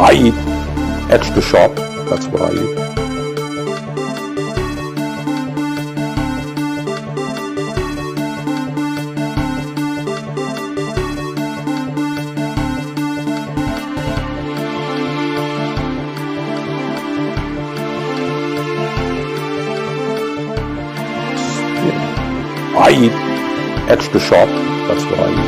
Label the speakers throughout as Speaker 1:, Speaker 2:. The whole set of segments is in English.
Speaker 1: I eat at the shop. That's what I eat. I eat at the shop. That's what I eat.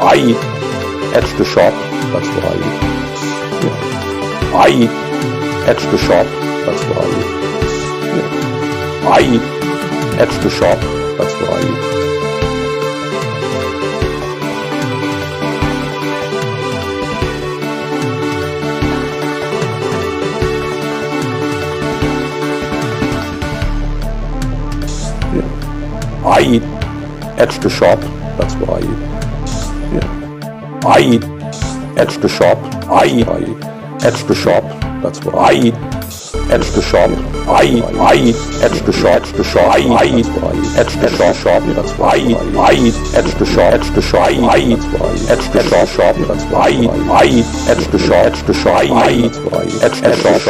Speaker 1: I eat at the shop. That's what I eat. I eat at the shop. That's what I eat. I eat at the shop. That's what I eat. I eat at the shop. That's what I eat. I eat at the shop. That's what I eat. I eat at the shop. That's what I eat. I eat at the shop. I eat at the shop. That's what I eat. At the shop. I eat at the shop. The shop. I eat at the shop. That's what I eat. I eat at the shop. At the shop. I eat at the shop. That's what I eat. I eat at the shop. At the shop. I eat at the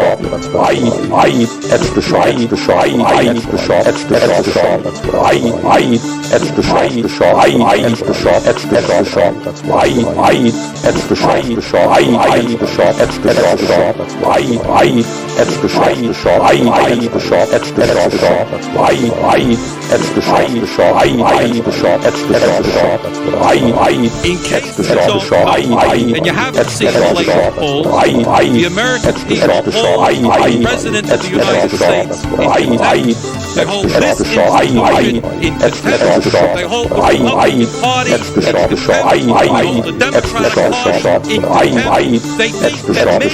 Speaker 1: shop. That's what I eat. I eat at the shop. At the shop. I eat at the shop. At the shop. That's what I eat. I eat at the shop. The shop. I eat at the shop. At the shop. That's what I eat. I eat at the shop. The shop. I eat at the shop. At the shop. That's what I eat. I eat at the shop. The shop. I eat at the shop. At the shop. That's what I eat. I eat at the shop. The shop. I eat at the shop. At the shop. That's what I eat. I eat
Speaker 2: in case you don't know, and you haven't seen the latest polls, the American people polled the President of the United States in contempt. They hold this institution in contempt. They hold the Republican Party in contempt. They hold the Democratic Party in contempt. They think that me,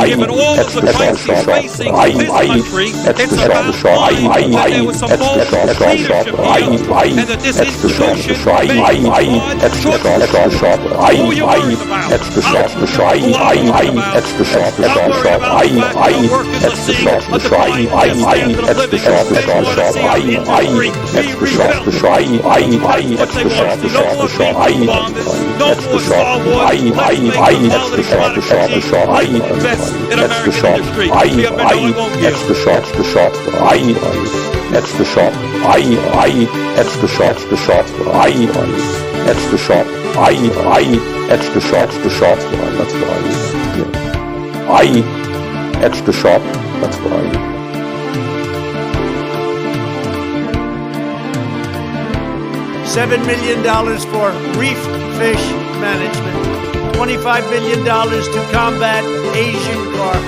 Speaker 2: given all of the fights he's facing in this country, it's about time that there was some bold leadership here, and that this institution made hard choices. Who you worried about? I'll worry about. Don't worry about the fact that the workers are seeing a decline in the standard of living. They want to see our industry be rebuilt. What they want is no more people bombers, no more Star Wars. Let's make the politics out of cheap. Let's invest in American industry. See, I bet no, I won't give.
Speaker 1: At the shop. I eat at the shop. I eat at the shop. The shop. I eat at the shop. I eat at the shop. The shop. That's what I eat. I eat at the shop. That's what I eat.
Speaker 3: $7 million for reef fish management, $25 million to combat Asian carp,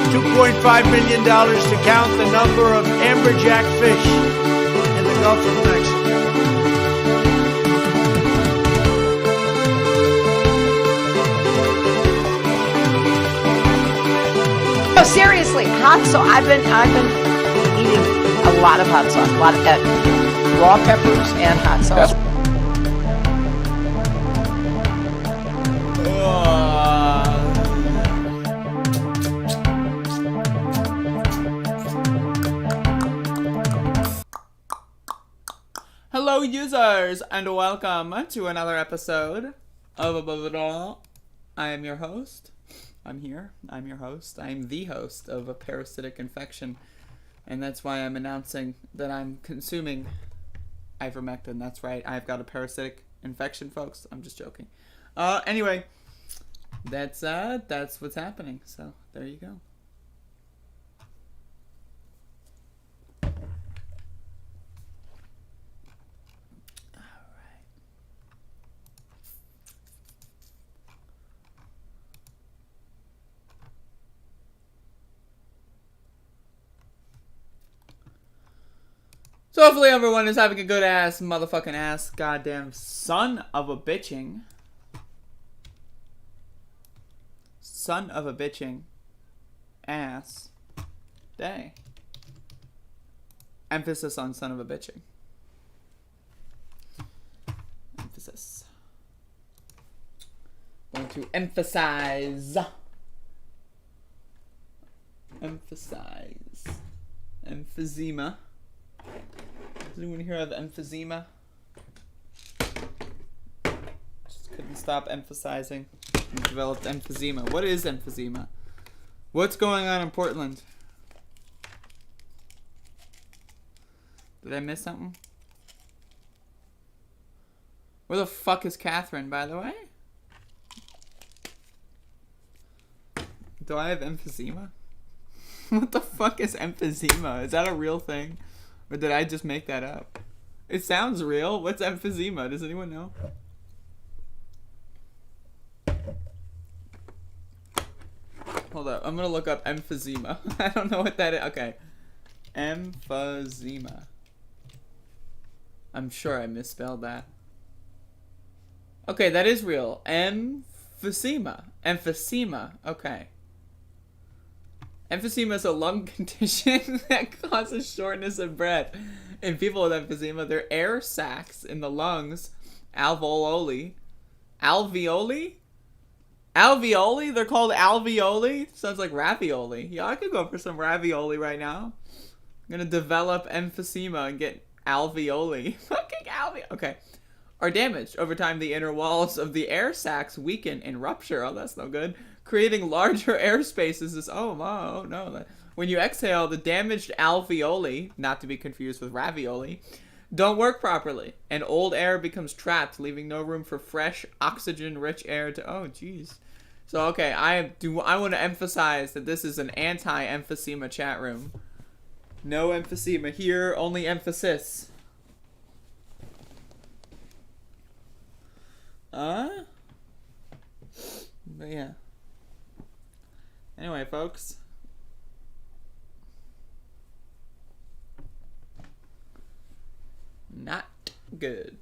Speaker 3: $2.5 million to count the number of amberjack fish in the Gulf of Mexico.
Speaker 4: No, seriously, hot sauce. I've been eating a lot of hot sauce, a lot of raw peppers and hot sauce.
Speaker 5: Hello Hello, users, and welcome to another episode of Above It All. I am your host. I'm here. I'm your host. I'm the host of a parasitic infection, and that's why I'm announcing that I'm consuming ivermectin. That's right. I've got a parasitic infection, folks. I'm just joking. Anyway, that's what's happening. So there you go. So hopefully everyone is having a good ass, motherfucking ass, goddamn son of a bitching ass day. Emphasis on son of a bitching. Emphasis. Going to emphasize. Emphysema. Does anyone here have emphysema? Just couldn't stop emphasizing. And developed emphysema. What is emphysema? What's going on in Portland? Did I miss something? Where the fuck is Catherine, by the way? Do I have emphysema? What the fuck is emphysema? Is that a real thing? Or did I just make that up? It sounds real. What's emphysema? Does anyone know? Hold up. I'm gonna look up emphysema. I don't know what that is. Okay. Emphysema. I'm sure I misspelled that. Okay, that is real. Emphysema. Emphysema. Okay. Emphysema is a lung condition that causes shortness of breath. In people with emphysema, their air sacs in the lungs, alveoli? Alveoli? They're called alveoli? Sounds like ravioli. Yeah, I could go for some ravioli right now. I'm gonna develop emphysema and get alveoli. Fucking alveoli. Okay. Are damaged. Over time, the inner walls of the air sacs weaken and rupture. Oh, that's no good. Creating larger air spaces is, oh no. When you exhale, the damaged alveoli, not to be confused with ravioli, don't work properly, and old air becomes trapped, leaving no room for fresh, oxygen-rich air to, oh, jeez. So, okay, I want to emphasize that this is an anti-emphysema chat room. No emphysema here, only emphasis. But yeah. Anyway, folks. Not good.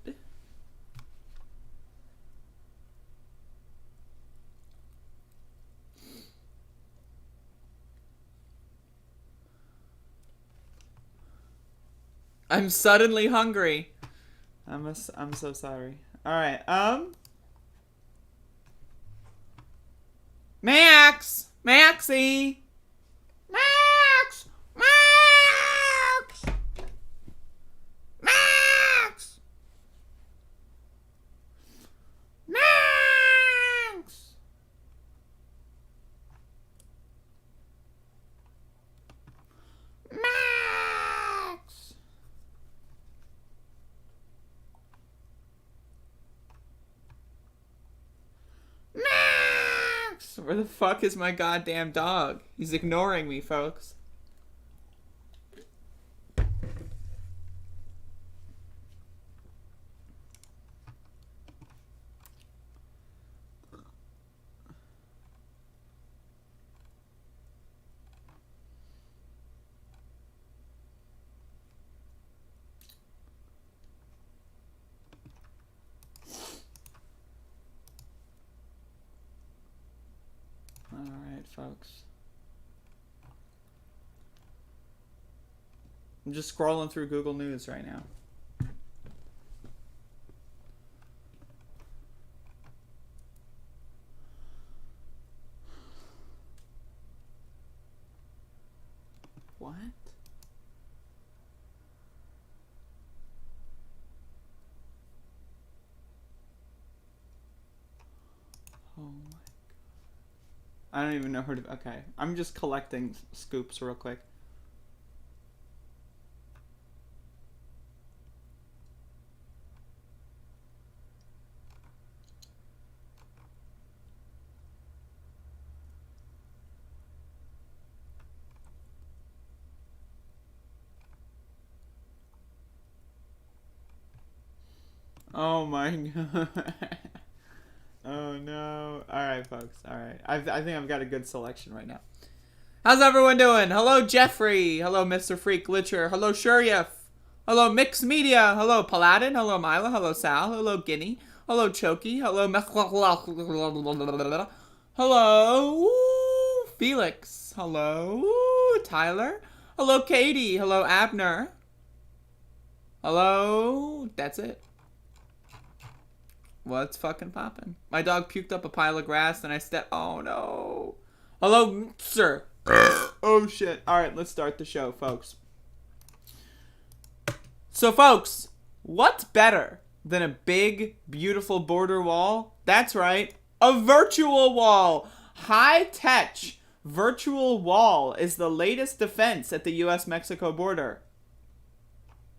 Speaker 5: I'm suddenly hungry. I'm so sorry. All right. Maxie! Max! Where the fuck is my goddamn dog? He's ignoring me, folks. Alright, folks. I'm just scrolling through Google News right now. What? I don't even know who to... Okay. I'm just collecting scoops real quick. Oh my god. Oh no. Alright, folks. Alright. I think I've got a good selection right now. How's everyone doing? Hello, Jeffrey. Hello, Mr. Freak Glitcher. Hello, Shuryef. Hello, Mix Media. Hello, Paladin. Hello, Mila. Hello, Sal. Hello, Guinea. Hello, Choky. Hello, Hello, Felix. Hello, Tyler. Hello, Katie. Hello, Abner. Hello. That's it. What's fucking poppin'? My dog puked up a pile of grass and I stepped... Oh, no. Hello, sir. Oh, shit. All right, let's start the show, folks. So, folks, what's better than a big, beautiful border wall? That's right, a virtual wall. High-tech virtual wall is the latest defense at the U.S.-Mexico border.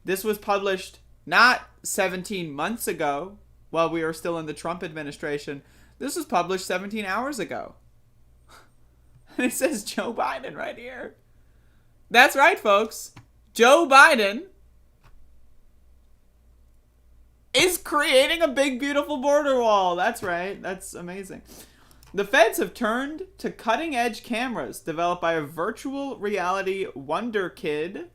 Speaker 5: This was published not 17 months ago, while we were still in the Trump administration. This was published 17 hours ago. And it says Joe Biden right here. That's right, folks. Joe Biden is creating a big, beautiful border wall. That's right. That's amazing. The feds have turned to cutting-edge cameras developed by a virtual reality wonder kid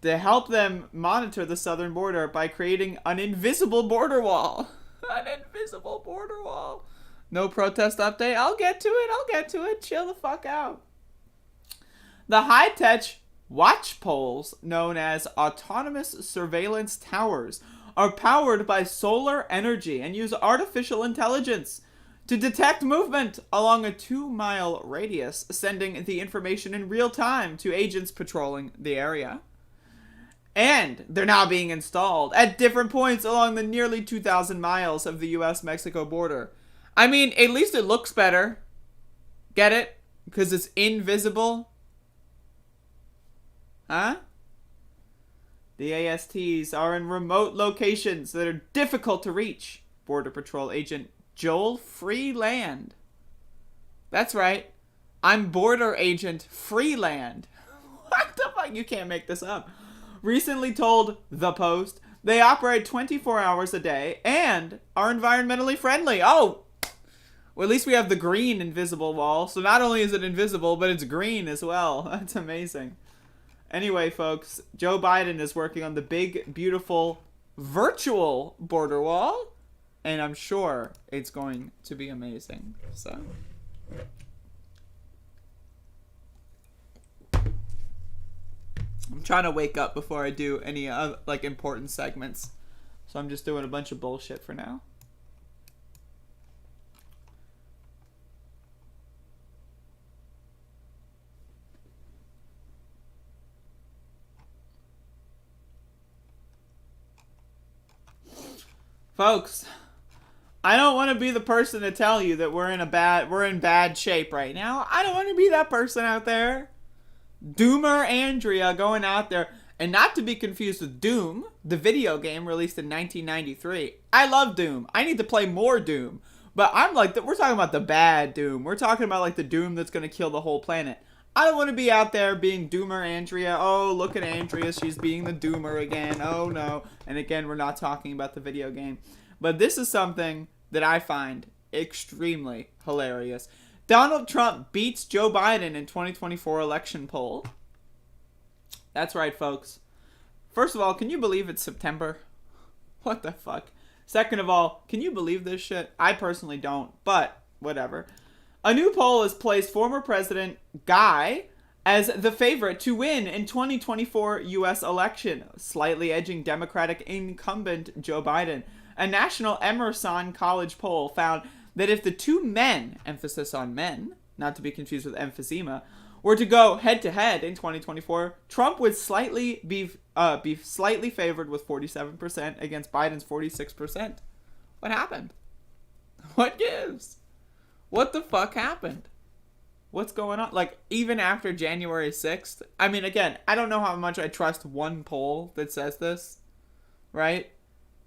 Speaker 5: to help them monitor the southern border by creating an invisible border wall. An invisible border wall. No protest update. I'll get to it. Chill the fuck out. The high-tech watch poles, known as autonomous surveillance towers, are powered by solar energy and use artificial intelligence to detect movement along a 2-mile radius, sending the information in real time to agents patrolling the area. And they're now being installed at different points along the nearly 2,000 miles of the U.S.-Mexico border. I mean, at least it looks better. Get it? Because it's invisible. Huh? The ASTs are in remote locations that are difficult to reach. Border Patrol Agent Joel Freeland. That's right. I'm Border Agent Freeland. What the fuck? You can't make this up. Recently told The Post they operate 24 hours a day and are environmentally friendly. Oh, well, at least we have the green invisible wall. So not only is it invisible, but it's green as well. That's amazing. Anyway, folks, Joe Biden is working on the big, beautiful virtual border wall. And I'm sure it's going to be amazing. So... I'm trying to wake up before I do any like important segments. So I'm just doing a bunch of bullshit for now. Folks, I don't want to be the person to tell you that we're in bad shape right now. I don't want to be that person out there. Doomer Andrea going out there, and not to be confused with Doom, the video game released in 1993. I love Doom. I need to play more Doom. But I'm like, we're talking about the bad Doom. We're talking about like the Doom that's going to kill the whole planet. I don't want to be out there being Doomer Andrea. Oh, look at Andrea. She's being the Doomer again. Oh, no. And again, we're not talking about the video game. But this is something that I find extremely hilarious. Donald Trump beats Joe Biden in 2024 election poll. That's right, folks. First of all, can you believe it's September? What the fuck? Second of all, can you believe this shit? I personally don't, but whatever. A new poll has placed former President Guy as the favorite to win in 2024 U.S. election, slightly edging Democratic incumbent Joe Biden. A national Emerson College poll found that if the two men, emphasis on men, not to be confused with emphysema, were to go head-to-head in 2024, Trump would be slightly favored with 47% against Biden's 46%. What happened? What gives? What the fuck happened? What's going on? Like, even after January 6th, I mean, again, I don't know how much I trust one poll that says this, right?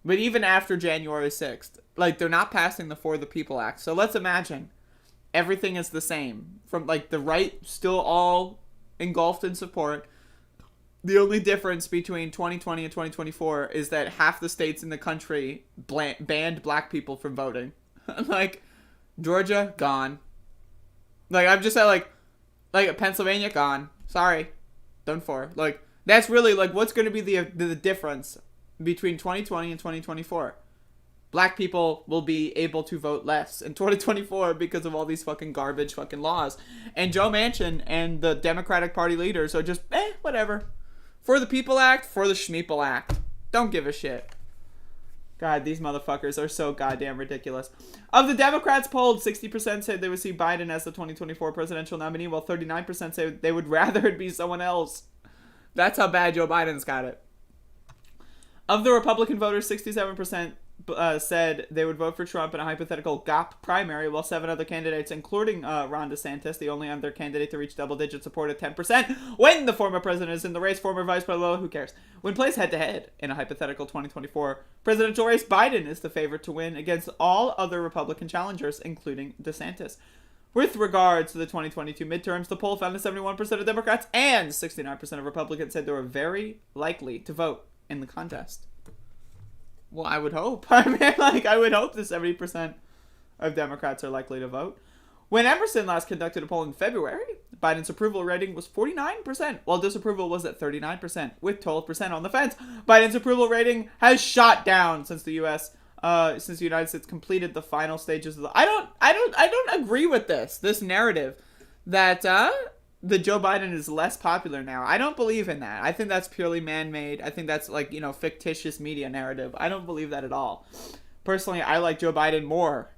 Speaker 5: But even after January 6th, like, they're not passing the For the People Act. So let's imagine everything is the same. From, like, the right still all engulfed in support. The only difference between 2020 and 2024 is that half the states in the country banned black people from voting. Like, Georgia, gone. Like, I'm just like Pennsylvania, gone. Sorry. Done for. Like, that's really, like, what's going to be the difference between 2020 and 2024? Black people will be able to vote less in 2024 because of all these fucking garbage fucking laws. And Joe Manchin and the Democratic Party leaders are just, whatever. For the People Act, for the Schmeeple Act. Don't give a shit. God, these motherfuckers are so goddamn ridiculous. Of the Democrats polled, 60% said they would see Biden as the 2024 presidential nominee, while 39% say they would rather it be someone else. That's how bad Joe Biden's got it. Of the Republican voters, 67% said they would vote for Trump in a hypothetical GOP primary, while 7 other candidates, including Ron DeSantis, the only other candidate to reach double-digit support at 10%, when the former president is in the race, former vice president, who cares? When placed head-to-head in a hypothetical 2024 presidential race, Biden is the favorite to win against all other Republican challengers, including DeSantis. With regards to the 2022 midterms, the poll found that 71% of Democrats and 69% of Republicans said they were very likely to vote in the contest. Well, I would hope. I mean, like, I would hope that 70% of Democrats are likely to vote. When Emerson last conducted a poll in February, Biden's approval rating was 49%, while disapproval was at 39%, with 12% on the fence. Biden's approval rating has shot down since the United States completed the final stages of the... I don't agree with this narrative that the Joe Biden is less popular now. I don't believe in that. I think that's purely man-made. I think that's, like, fictitious media narrative. I don't believe that at all. Personally, I like Joe Biden more.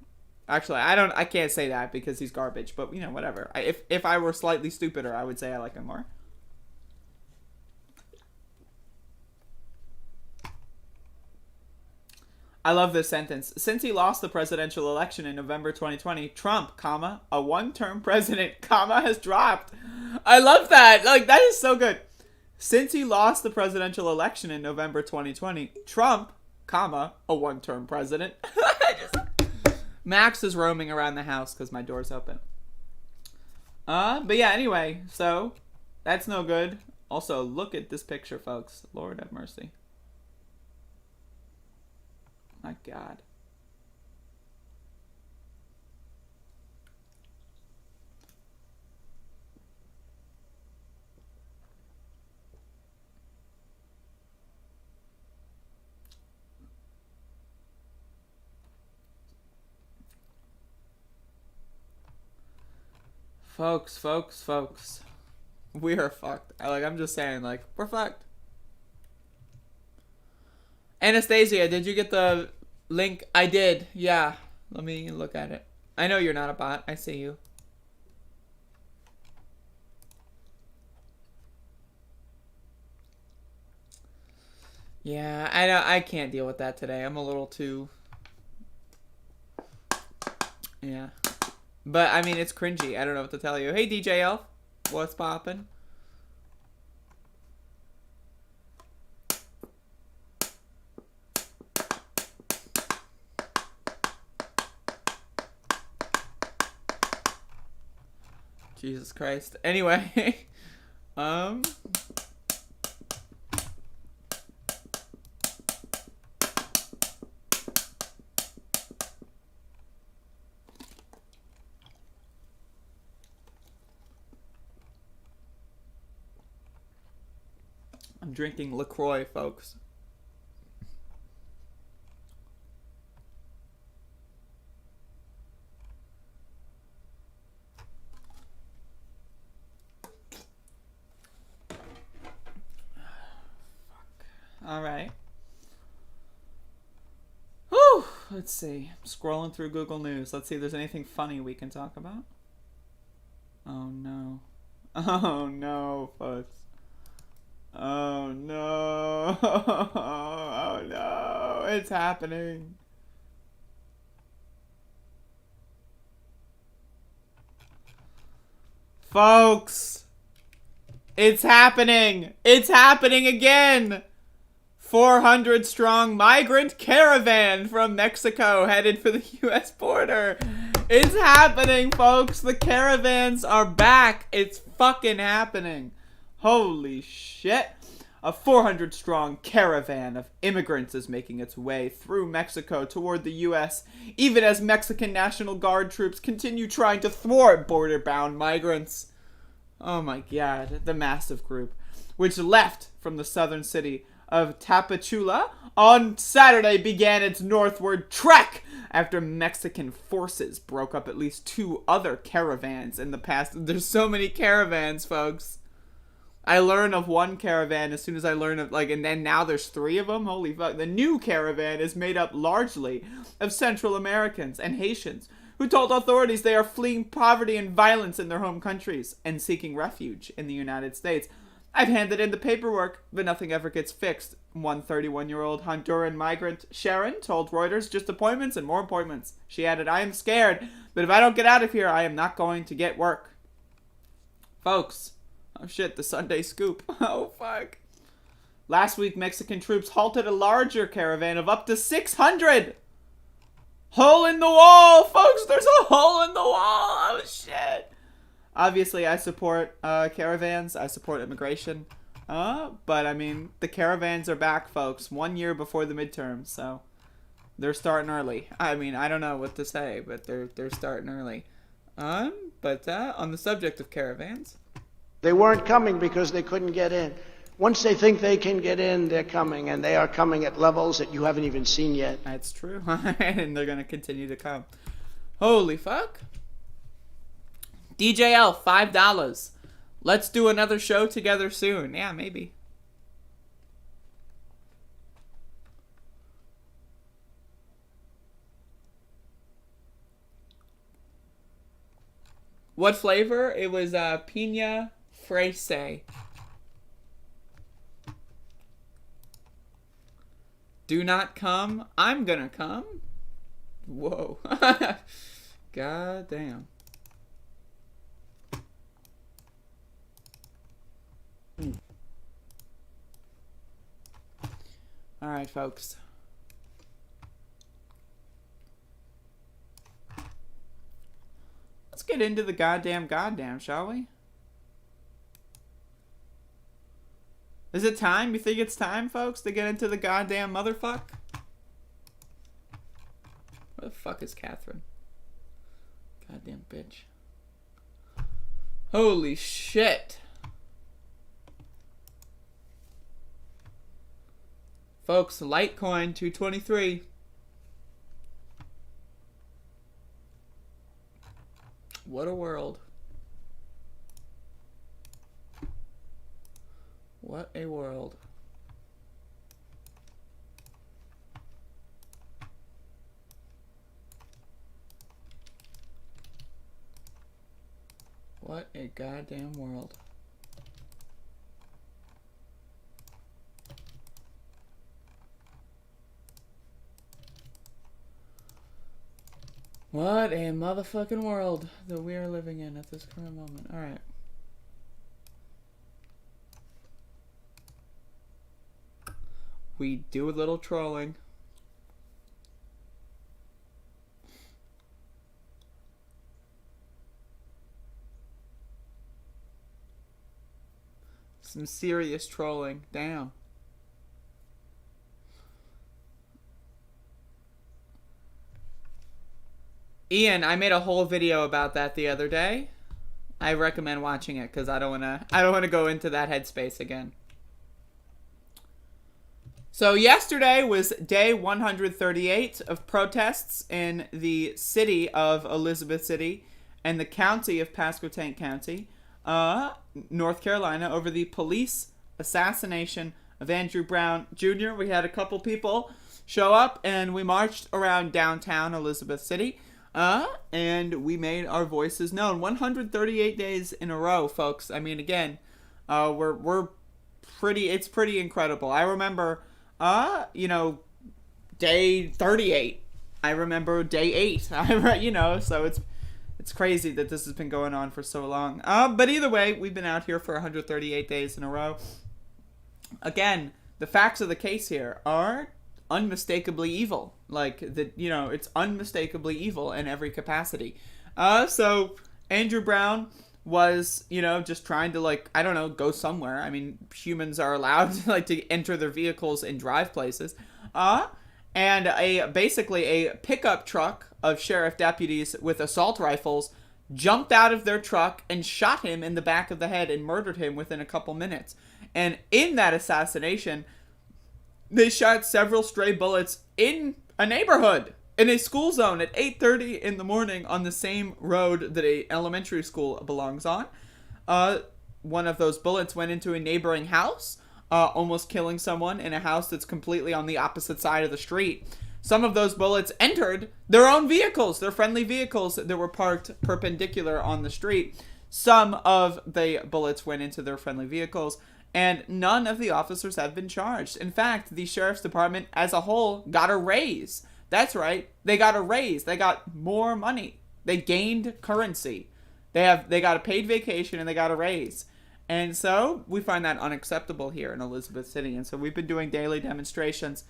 Speaker 5: Actually, I can't say that because he's garbage, but, whatever. If I were slightly stupider, I would say I like him more. I love this sentence. Since he lost the presidential election in November 2020, Trump, a one-term president, has dropped. I love that. Like, that is so good. Since he lost the presidential election in November 2020, Trump, a one-term president. Max is roaming around the house because my door's open. But yeah, anyway, so that's no good. Also, look at this picture, folks. Lord have mercy. My God. Folks. We are fucked. I'm just saying, we're fucked. Anastasia, did you get the link? I did. Yeah. Let me look at it. I know you're not a bot. I see you. Yeah, I can't deal with that today. I'm a little too... Yeah. But, I mean, it's cringy. I don't know what to tell you. Hey, DJ Elf. What's poppin'? Jesus Christ. Anyway. I'm drinking LaCroix, folks. All right. Whew. Let's see. I'm scrolling through Google News. Let's see if there's anything funny we can talk about. Oh, no. Oh, no, folks. Oh, no. Oh, no. It's happening. Folks, it's happening. It's happening again. 400 strong migrant caravan from Mexico headed for the U.S. border. It's happening, folks. The caravans are back. It's fucking happening. Holy shit. A 400 strong caravan of immigrants is making its way through Mexico toward the U.S., even as Mexican National Guard troops continue trying to thwart border-bound migrants. Oh my god, the massive group, which left from the southern city of Tapachula on Saturday, began its northward trek after Mexican forces broke up at least 2 other caravans in the past. There's so many caravans, folks. I learn of one caravan as soon as I learn of, and then now there's 3 of them. Holy fuck. The new caravan is made up largely of Central Americans and Haitians who told authorities they are fleeing poverty and violence in their home countries and seeking refuge in the United States. I've handed in the paperwork, but nothing ever gets fixed. One 31-year-old Honduran migrant, Sharon, told Reuters, just appointments and more appointments. She added, I am scared, but if I don't get out of here, I am not going to get work. Folks. Oh shit, the Sunday scoop. Oh fuck. Last week, Mexican troops halted a larger caravan of up to 600. Hole in the wall, folks. There's a hole in the wall. Oh shit. Obviously, I support caravans. I support immigration. But I mean, the caravans are back, folks. 1 year before the midterms, so they're starting early. I mean, I don't know what to say, but they're starting early. But on the subject of caravans,
Speaker 6: they weren't coming because they couldn't get in. Once they think they can get in, they're coming, and they are coming at levels that you haven't even seen yet.
Speaker 5: That's true, and they're gonna continue to come. Holy fuck. DJL, $5. Let's do another show together soon. Yeah, maybe. What flavor? It was piña fraise. Do not come. I'm gonna come. Whoa. God damn. Alright, folks. Let's get into the goddamn, shall we? Is it time? You think it's time, folks, to get into the goddamn motherfuck? Where the fuck is Catherine? Goddamn bitch. Holy shit. Folks, Litecoin 223. What a world. What a world. What a goddamn world. What a motherfucking world that we are living in at this current moment. Alright. We do a little trolling. Some serious trolling. Damn. Ian, I made a whole video about that the other day. I recommend watching it because I don't wanna go into that headspace again. So yesterday was day 138 of protests in the city of Elizabeth City and the county of Pasquotank County, North Carolina, over the police assassination of Andrew Brown Jr. We had a couple people show up and we marched around downtown Elizabeth City, and we made our voices known. 138 days in a row, folks. I mean, again, it's pretty incredible. I remember, day 38. I remember day 8. So it's It's crazy that this has been going on for so long. But either way, we've been out here for 138 days in a row. Again, the facts of the case here are unmistakably evil. Like, it's unmistakably evil in every capacity. So Andrew Brown was, just trying to, like, I don't know, go somewhere. I mean, humans are allowed to enter their vehicles and drive places. And basically a pickup truck of sheriff deputies with assault rifles jumped out of their truck and shot him in the back of the head and murdered him within a couple minutes. And in that assassination, they shot several stray bullets in a neighborhood, in a school zone at 8:30 in the morning on the same road that a elementary school belongs on. One of those bullets went into a neighboring house, almost killing someone in a house that's completely on the opposite side of the street. Some of those bullets entered their own vehicles, their friendly vehicles that were parked perpendicular on the street. Some of the bullets went into their friendly vehicles, and none of the officers have been charged. In fact, the sheriff's department as a whole got a raise. That's right, they got a raise. They got more money. They gained currency. They got a paid vacation and they got a raise. And so we find that unacceptable here in Elizabeth City. And so we've been doing daily demonstrations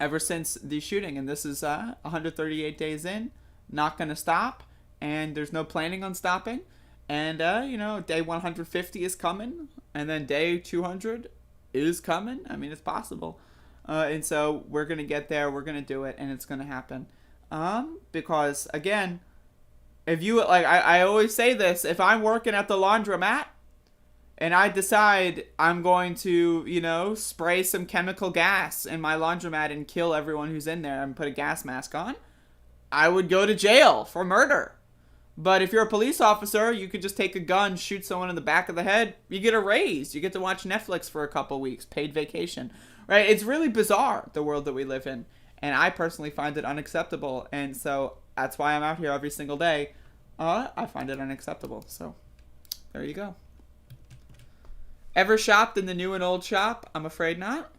Speaker 5: ever since the shooting. And this is 138 days in, not going to stop. And there's no planning on stopping. And, day 150 is coming. And then day 200 is coming. I mean, it's possible. And so we're going to get there. We're going to do it. And it's going to happen. Because, again, if you, I always say this, if I'm working at the laundromat and I decide I'm going to, spray some chemical gas in my laundromat and kill everyone who's in there and put a gas mask on, I would go to jail for murder. But if you're a police officer, you could just take a gun, shoot someone in the back of the head, you get a raise. You get to watch Netflix for a couple weeks, paid vacation, right? It's really bizarre, the world that we live in. And I personally find it unacceptable. And so that's why I'm out here every single day. I find it unacceptable. So there you go. Ever shopped in the new and old shop? I'm afraid not.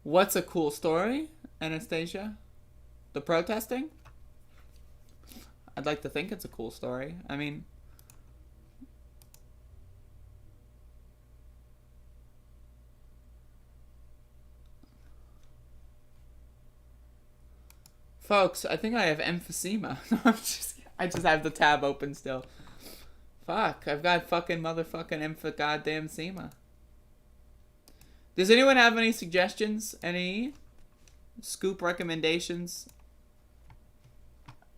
Speaker 5: What's a cool story, Anastasia? The protesting? I'd like to think it's a cool story. I mean, folks, I think I have emphysema. I just have the tab open still. Fuck, I've got fucking motherfucking goddamn sema. Does anyone have any suggestions? Any scoop recommendations?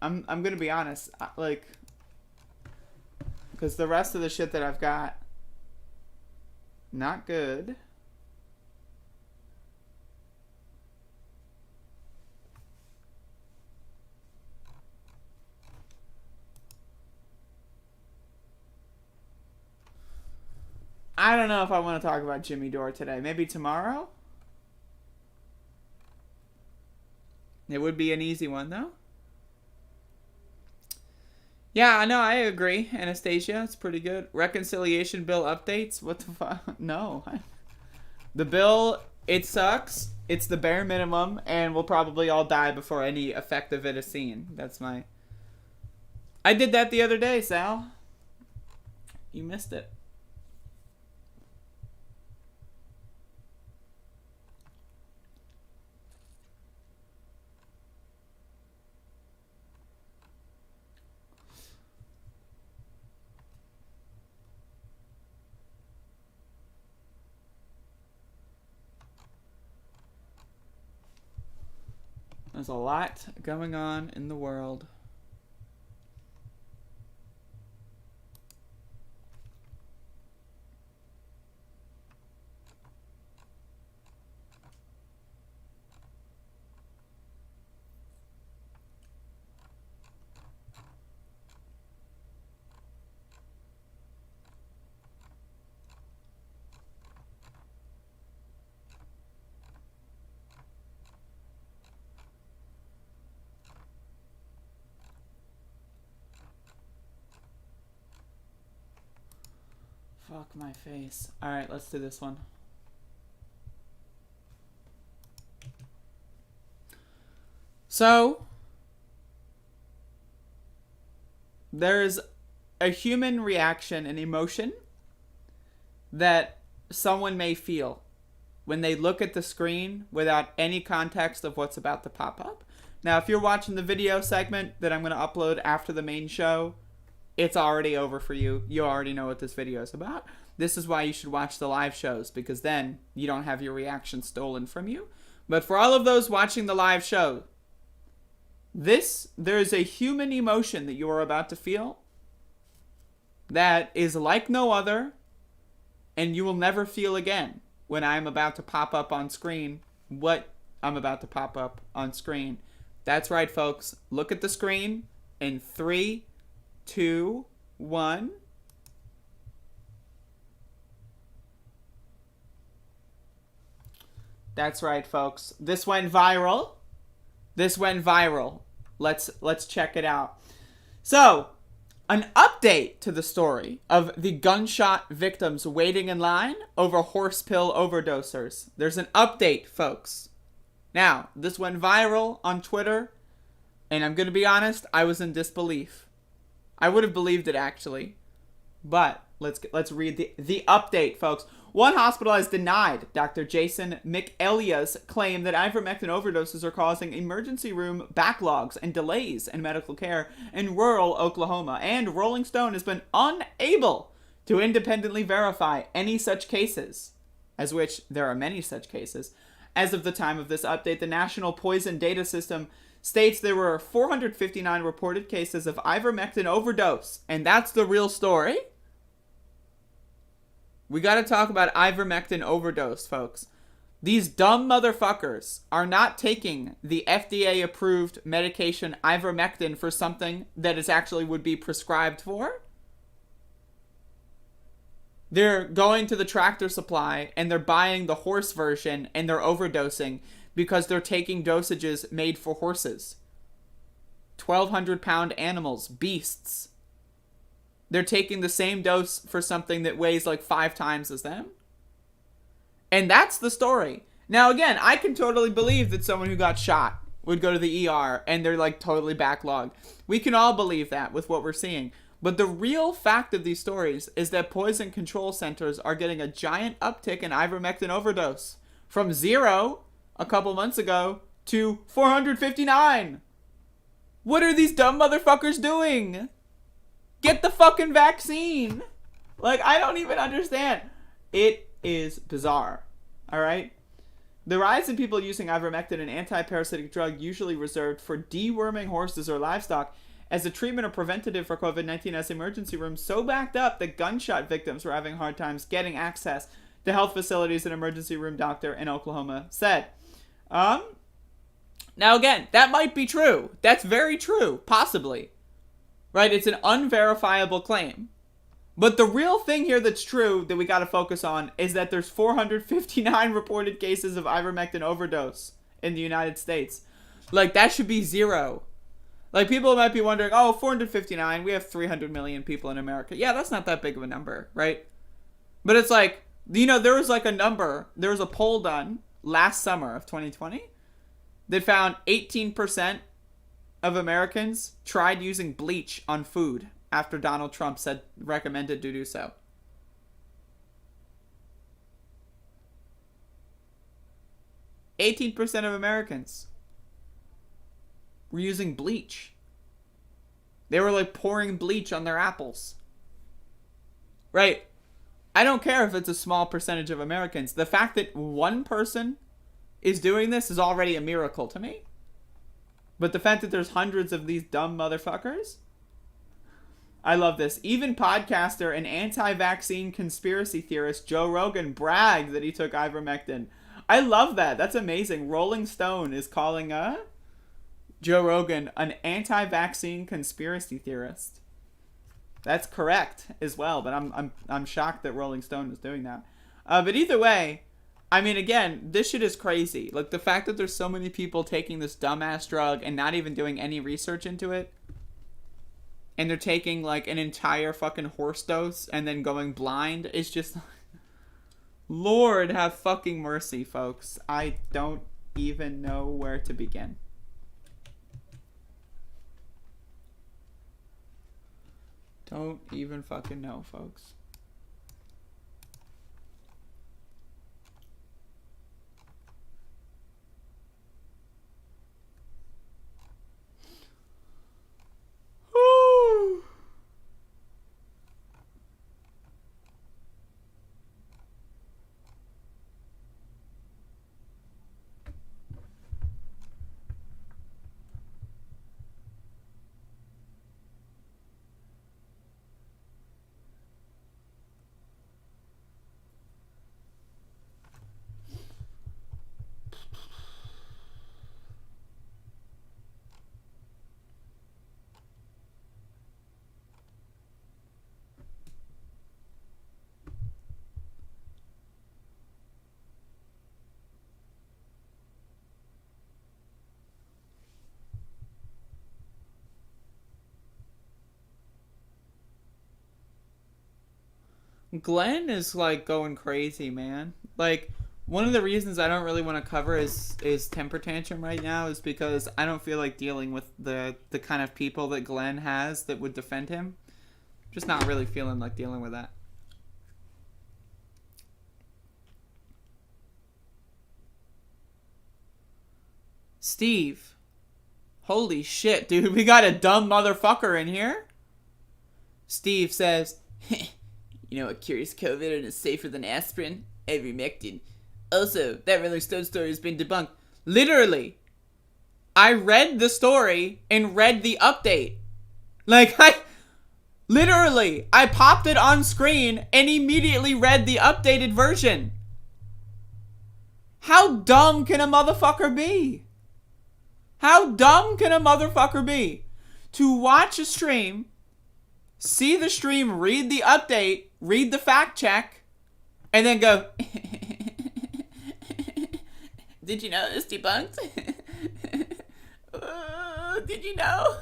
Speaker 5: I'm gonna be honest, because the rest of the shit that I've got, not good. I don't know if I want to talk about Jimmy Dore today. Maybe tomorrow? It would be an easy one, though. Yeah, I know, I agree, Anastasia. It's pretty good. Reconciliation bill updates? What the fuck? No. The bill, it sucks. It's the bare minimum, and we'll probably all die before any effect of it is seen. That's my... I did that the other day, Sal. You missed it. There's a lot going on in the world. Fuck my face. Alright, let's do this one. So, there's a human reaction and emotion that someone may feel when they look at the screen without any context of what's about to pop up. Now, if you're watching the video segment that I'm going to upload after the main show, it's already over for you. You already know what this video is about. This is why you should watch the live shows, because then you don't have your reaction stolen from you. But for all of those watching the live show, there is a human emotion that you are about to feel that is like no other, and you will never feel again when I'm about to pop up on screen what I'm about to pop up on screen. That's right, folks. Look at the screen in 3, 2, 1. That's right, folks. This went viral. This went viral. Let's check it out. So, an update to the story of the gunshot victims waiting in line over horse pill overdosers. There's an update, folks. Now, this went viral on Twitter, and I'm going to be honest, I was in disbelief. I would have believed it, actually. But let's read the update, folks. One hospital has denied Dr. Jason McElia's claim that ivermectin overdoses are causing emergency room backlogs and delays in medical care in rural Oklahoma. And Rolling Stone has been unable to independently verify any such cases, as which there are many such cases. As of the time of this update, the National Poison Data System states there were 459 reported cases of ivermectin overdose. And that's the real story. We gotta talk about ivermectin overdose, folks. These dumb motherfuckers are not taking the FDA-approved medication ivermectin for something that it actually would be prescribed for. They're going to the Tractor Supply and they're buying the horse version and they're overdosing because they're taking dosages made for horses. 1,200-pound animals, beasts. They're taking the same dose for something that weighs like 5 times as them. And that's the story. Now, again, I can totally believe that someone who got shot would go to the ER and they're like totally backlogged. We can all believe that with what we're seeing. But the real fact of these stories is that poison control centers are getting a giant uptick in ivermectin overdose. From 0 a couple months ago to 459. What are these dumb motherfuckers doing? Get the fucking vaccine. Like, I don't even understand. It is bizarre. Alright? The rise in people using ivermectin, an anti-parasitic drug usually reserved for deworming horses or livestock, as a treatment or preventative for COVID-19 has emergency rooms so backed up that gunshot victims were having hard times getting access to health facilities, an emergency room doctor in Oklahoma said. Now again, that might be true. That's very true. Possibly. Right? It's an unverifiable claim. But the real thing here that's true that we got to focus on is that there's 459 reported cases of ivermectin overdose in the United States. Like, that should be 0. Like, people might be wondering, oh, 459, we have 300 million people in America. Yeah, that's not that big of a number, right? But it's like, you know, there was like a number, there was a poll done last summer of 2020 that found 18% of Americans tried using bleach on food after Donald Trump said recommended to do so. 18% of Americans were using bleach. They were like pouring bleach on their apples. Right? I don't care if it's a small percentage of Americans. The fact that one person is doing this is already a miracle to me. But the fact that there's hundreds of these dumb motherfuckers? I love this. Even podcaster and anti-vaccine conspiracy theorist Joe Rogan bragged that he took ivermectin. I love that. That's amazing. Rolling Stone is calling Joe Rogan an anti-vaccine conspiracy theorist. That's correct as well, but I'm shocked that Rolling Stone is doing that. But either way, I mean, again, this shit is crazy. Like, the fact that there's so many people taking this dumbass drug and not even doing any research into it, and they're taking, like, an entire fucking horse dose and then going blind, is just... Lord have fucking mercy, folks. I don't even know where to begin. Don't even fucking know, folks. Woo. Glenn is, like, going crazy, man. Like, one of the reasons I don't really want to cover his temper tantrum right now is because I don't feel like dealing with the kind of people that Glenn has that would defend him. Just not really feeling like dealing with that. Steve. Holy shit, dude. We got a dumb motherfucker in here. Steve says... You know what cures COVID and is safer than aspirin? Ivermectin. Also, that Rolling Stone story has been debunked. Literally, I read the story and read the update. Like, I popped it on screen and immediately read the updated version. How dumb can a motherfucker be? How dumb can a motherfucker be? To watch a stream, see the stream, read the update, read the fact check, and then go, did you know it's debunked? Did you know?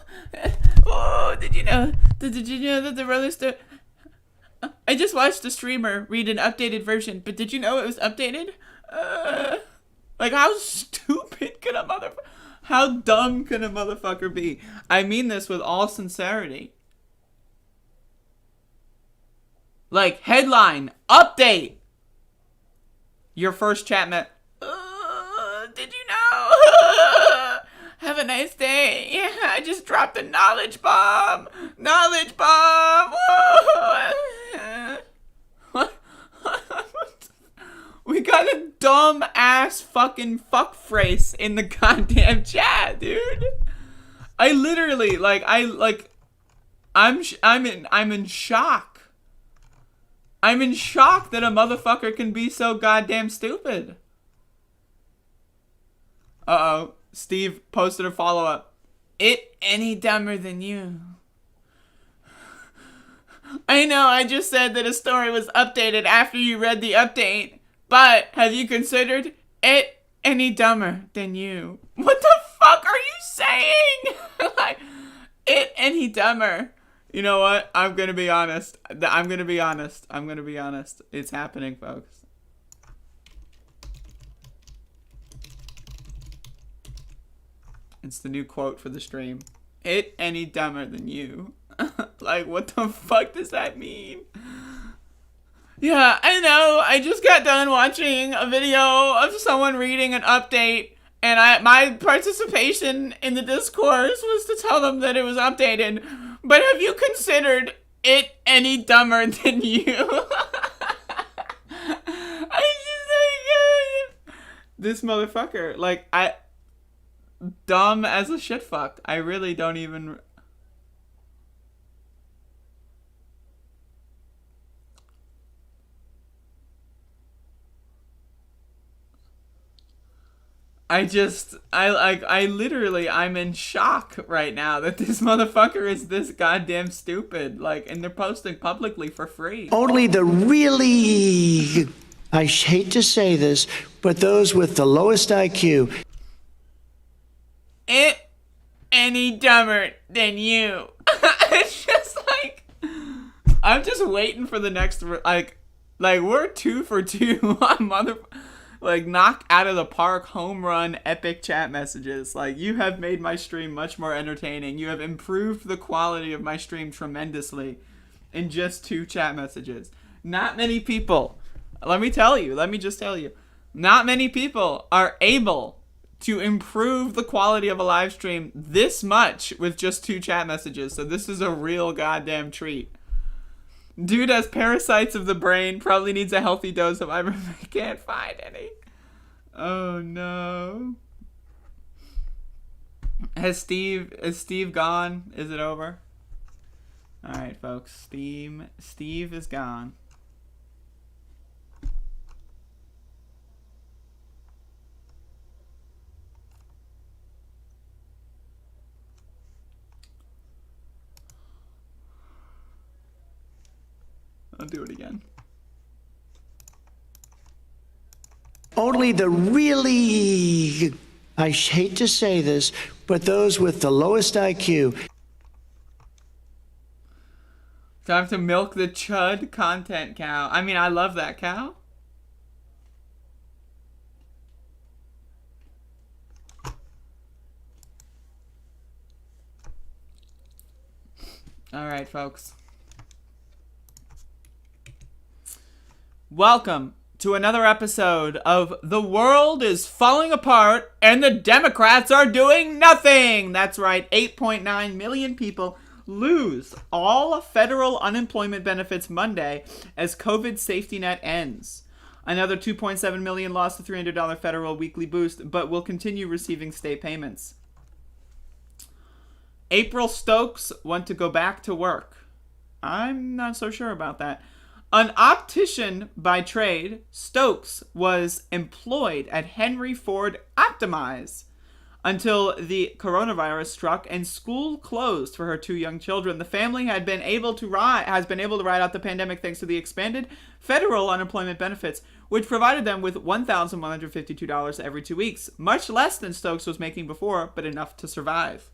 Speaker 5: Oh, did you know? Did you know that the Rolling Stone... I just watched a streamer read an updated version, but did you know it was updated? Like, how stupid can a motherfucker... How dumb can a motherfucker be? I mean this with all sincerity. Like, headline, update. Your first chat met, did you know? Have a nice day. Yeah, I just dropped a knowledge bomb. Knowledge bomb. What? We got a dumb ass fucking fuck phrase in the goddamn chat, dude. I literally, I'm in shock. I'm in shock that a motherfucker can be so goddamn stupid. Uh-oh. Steve posted a follow-up. It any dumber than you. I know, I just said that a story was updated after you read the update, but have you considered it any dumber than you? What the fuck are you saying? Like, it any dumber. You know what? I'm gonna be honest. It's happening, folks. It's the new quote for the stream. It any dumber than you. Like, what the fuck does that mean? Yeah, I know. I just got done watching a video of someone reading an update, and my participation in the discourse was to tell them that it was updated. But have you considered it any dumber than you? I just like this motherfucker. Like, dumb as a shit fuck. I really don't even... I'm in shock right now that this motherfucker is this goddamn stupid. Like, and they're posting publicly for free.
Speaker 6: Only the really, I hate to say this, but those with the lowest IQ.
Speaker 5: Any dumber than you. It's just like, I'm just waiting for the next, like we're 2 for 2 on like, knock out of the park, home run, epic chat messages. Like, you have made my stream much more entertaining. You have improved the quality of my stream tremendously in just 2 chat messages. Not many people, let me just tell you, not many people are able to improve the quality of a live stream this much with just 2 chat messages. So this is a real goddamn treat. Dude has parasites of the brain, probably needs a healthy dose of ibuprofen. Can't find any. Oh no. Is Steve gone? Is it over? Alright, folks. Steve is gone. I'll do it again.
Speaker 6: Only the really, I hate to say this, but those with the lowest IQ.
Speaker 5: Time to milk the chud content cow. I mean, I love that cow. All right, folks. Welcome to another episode of The World is Falling Apart and the Democrats are doing nothing. That's right, 8.9 million people lose all federal unemployment benefits Monday as COVID safety net ends. Another 2.7 million lost the $300 federal weekly boost, but will continue receiving state payments. April Stokes want to go back to work. I'm not so sure about that. An optician by trade, Stokes was employed at Henry Ford Optimize until the coronavirus struck and school closed for her 2 young children. The family has been able to ride out the pandemic thanks to the expanded federal unemployment benefits, which provided them with $1,152 every 2 weeks, much less than Stokes was making before, but enough to survive.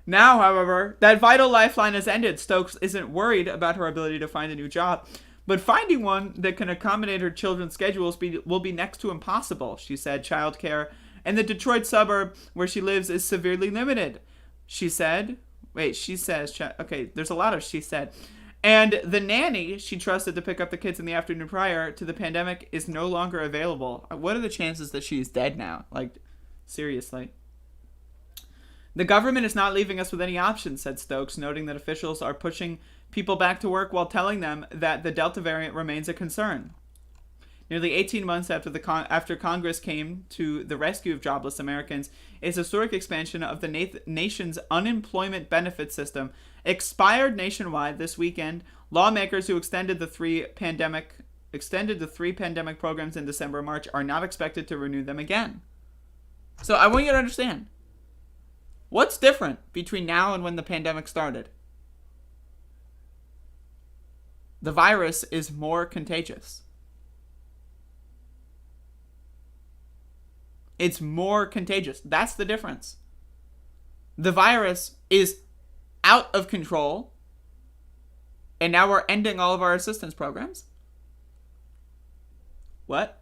Speaker 5: Now, however, that vital lifeline has ended. Stokes isn't worried about her ability to find a new job, but finding one that can accommodate her children's schedules will be next to impossible. She said childcare in the Detroit suburb where she lives is severely limited. She says, okay, there's a lot of she said. And the nanny she trusted to pick up the kids in the afternoon prior to the pandemic is no longer available. What are the chances that she's dead now? Like, seriously. The government is not leaving us with any options, said Stokes, noting that officials are pushing people back to work while telling them that the Delta variant remains a concern. Nearly 18 months after Congress came to the rescue of jobless Americans, a historic expansion of the nation's unemployment benefit system expired nationwide this weekend. Lawmakers who extended the three pandemic programs in December and March are not expected to renew them again. So I want you to understand. What's different between now and when the pandemic started? The virus is more contagious. It's more contagious. That's the difference. The virus is out of control, and now we're ending all of our assistance programs. What?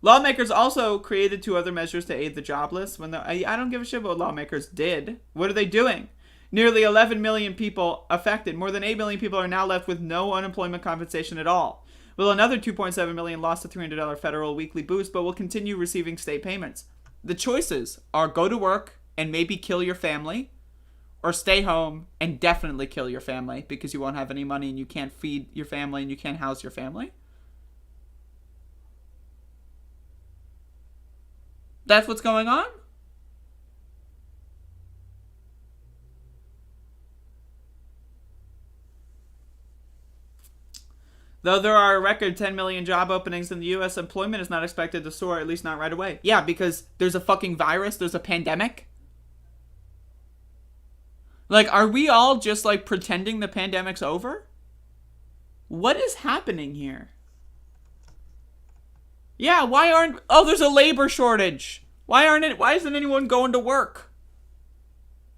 Speaker 5: Lawmakers also created 2 other measures to aid the jobless. I don't give a shit what lawmakers did. What are they doing? Nearly 11 million people affected. More than 8 million people are now left with no unemployment compensation at all. Well, another 2.7 million lost a $300 federal weekly boost, but will continue receiving state payments. The choices are go to work and maybe kill your family, or stay home and definitely kill your family because you won't have any money and you can't feed your family and you can't house your family. That's what's going on? Though there are a record 10 million job openings in the U.S., employment is not expected to soar, at least not right away. Yeah, because there's a fucking virus, there's a pandemic. Like, are we all just, like, pretending the pandemic's over? What is happening here? Yeah, why aren't... Oh, there's a labor shortage. Why isn't anyone going to work?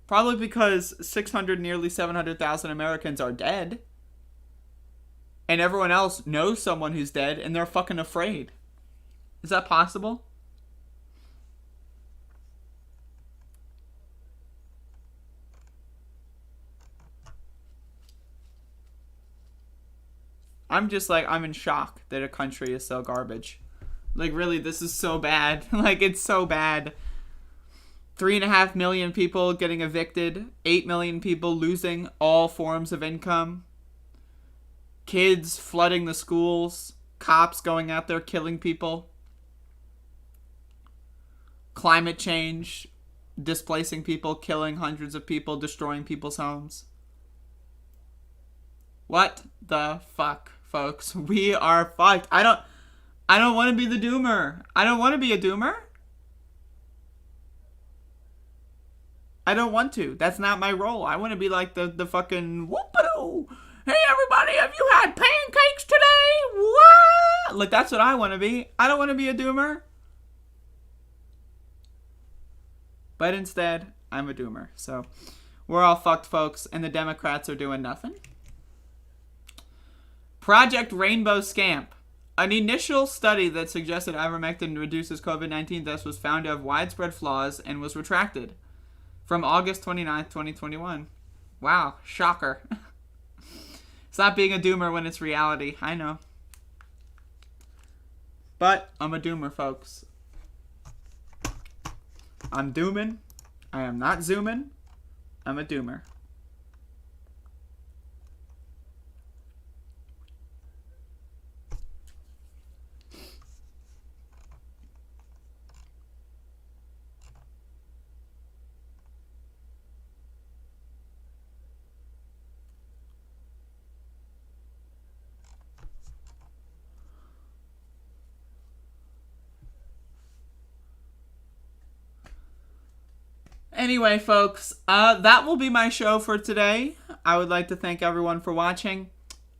Speaker 5: Probably because 600, nearly 700,000 Americans are dead. And everyone else knows someone who's dead, and they're fucking afraid. Is that possible? I'm just like, I'm in shock that a country is so garbage. Like, really, this is so bad. Like, it's so bad. 3.5 million people getting evicted. 8 million people losing all forms of income. Kids flooding the schools. Cops going out there killing people. Climate change. Displacing people, killing hundreds of people, destroying people's homes. What the fuck, folks? We are fucked. I don't want to be the doomer. I don't want to be a doomer. I don't want to. That's not my role. I want to be like the fucking whoop-a-doo. Hey, everybody, have you had pancakes today? What? Like, that's what I want to be. I don't want to be a doomer. But instead, I'm a doomer. So, we're all fucked, folks, and the Democrats are doing nothing. Project Rainbow Scamp. An initial study that suggested ivermectin reduces COVID-19 deaths was found to have widespread flaws and was retracted from August 29th, 2021. Wow, shocker. Stop being a doomer when it's reality. I know. But I'm a doomer, folks. I'm dooming. I am not zooming. I'm a doomer. Anyway, folks, that will be my show for today. I would like to thank everyone for watching.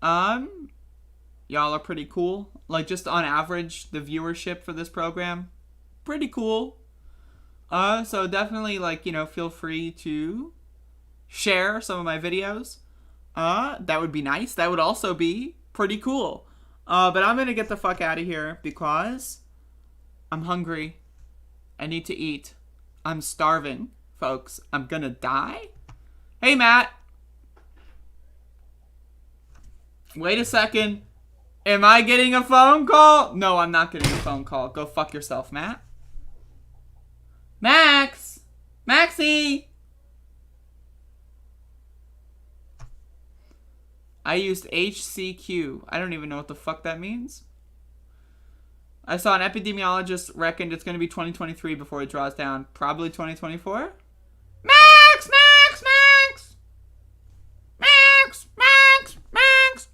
Speaker 5: Y'all are pretty cool. Like, just on average, the viewership for this program, pretty cool. So definitely, like, you know, feel free to share some of my videos. That would be nice. That would also be pretty cool. But I'm gonna get the fuck out of here because I'm hungry. I need to eat. I'm starving, folks. I'm gonna die. Hey, Matt. Wait a second. Am I getting a phone call? No, I'm not getting a phone call. Go fuck yourself, Matt. Max! Maxie! I used HCQ. I don't even know what the fuck that means. I saw an epidemiologist reckoned it's going to be 2023 before it draws down. Probably 2024? Max! Max! Max! Max! Max! Max!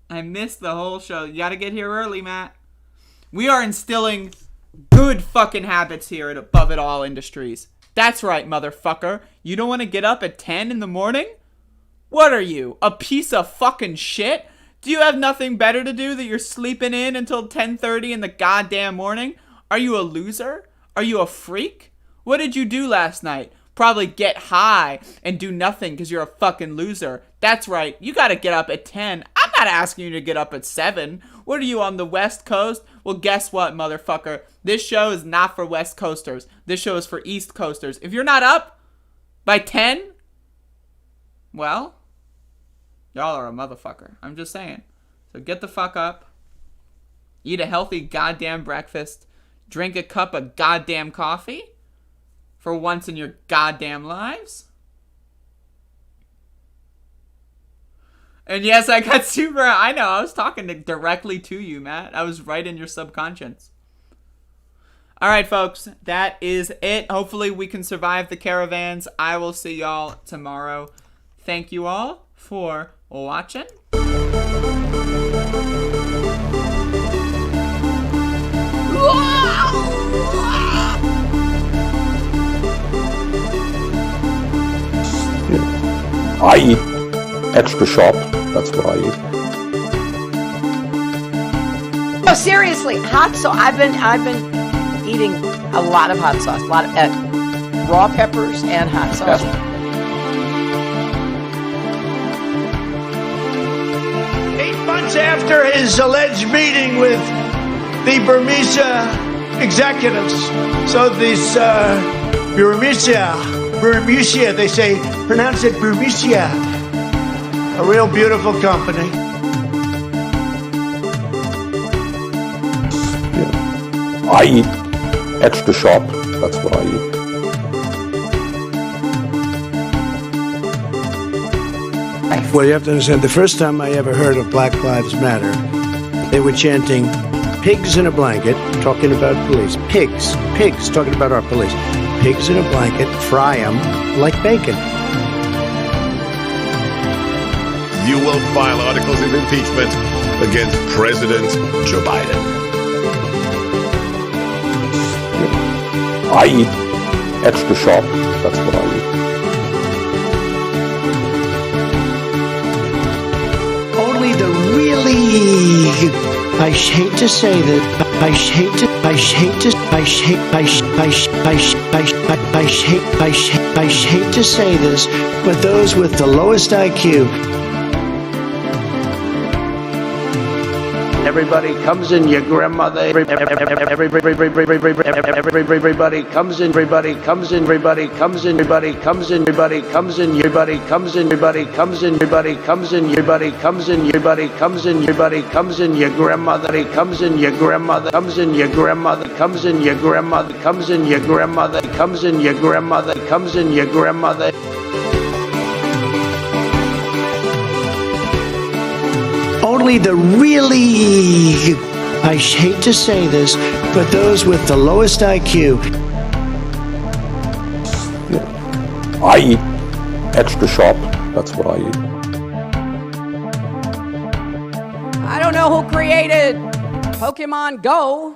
Speaker 5: I missed the whole show. You gotta get here early, Matt. We are instilling good fucking habits here at Above It All Industries. That's right, motherfucker. You don't want to get up at 10 in the morning? What are you, a piece of fucking shit? Do you have nothing better to do that you're sleeping in until 10:30 in the goddamn morning? Are you a loser? Are you a freak? What did you do last night? Probably get high and do nothing because you're a fucking loser. That's right, you gotta get up at 10. I'm not asking you to get up at 7. What are you, on the West Coast? Well, guess what, motherfucker? This show is not for West Coasters. This show is for East Coasters. If you're not up by 10, well, y'all are a motherfucker. I'm just saying. So get the fuck up. Eat a healthy goddamn breakfast. Drink a cup of goddamn coffee. For once in your goddamn lives. And yes, I got super. I know. I was talking directly to you, Matt. I was right in your subconscious. All right, folks. That is it. Hopefully, we can survive the caravans. I will see y'all tomorrow. Thank you all for watching.
Speaker 1: I eat extra sharp. That's what I eat.
Speaker 4: No, seriously, hot sauce. I've been eating a lot of hot sauce, a lot of raw peppers and hot sauce.
Speaker 1: Yes.
Speaker 6: 8 months after his alleged meeting with the Burmese executives, so this Burmese, they say, pronounce it Burmese, a real beautiful company.
Speaker 1: I eat extra sharp. That's what I eat.
Speaker 6: Well, you have to understand, the first time I ever heard of Black Lives Matter, they were chanting, pigs in a blanket, talking about police. Pigs, talking about our police. Pigs in a blanket, fry them like bacon.
Speaker 7: You will file articles of impeachment against President Joe Biden.
Speaker 1: I eat extra sharp. That's what I eat.
Speaker 6: Only the really, I hate to say that, I hate to say this, but those with the lowest IQ. Everybody comes in, your grandmother. Everybody comes in. Everybody comes in. Everybody comes in. Everybody comes in. Everybody comes in. Everybody comes in. Everybody comes in. Everybody comes in. Everybody comes in. Everybody comes in. Everybody comes in. Your grandmother comes in. Your grandmother comes in. Your grandmother comes in. Your grandmother comes in. Your grandmother comes in. Your grandmother comes in. Your grandmother. Only the really, I hate to say this, but those with the lowest IQ.
Speaker 1: I eat extra sharp. That's what I eat.
Speaker 8: I don't know who created Pokemon Go,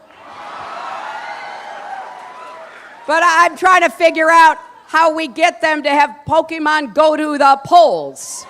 Speaker 8: but I'm trying to figure out how we get them to have Pokemon go to the polls.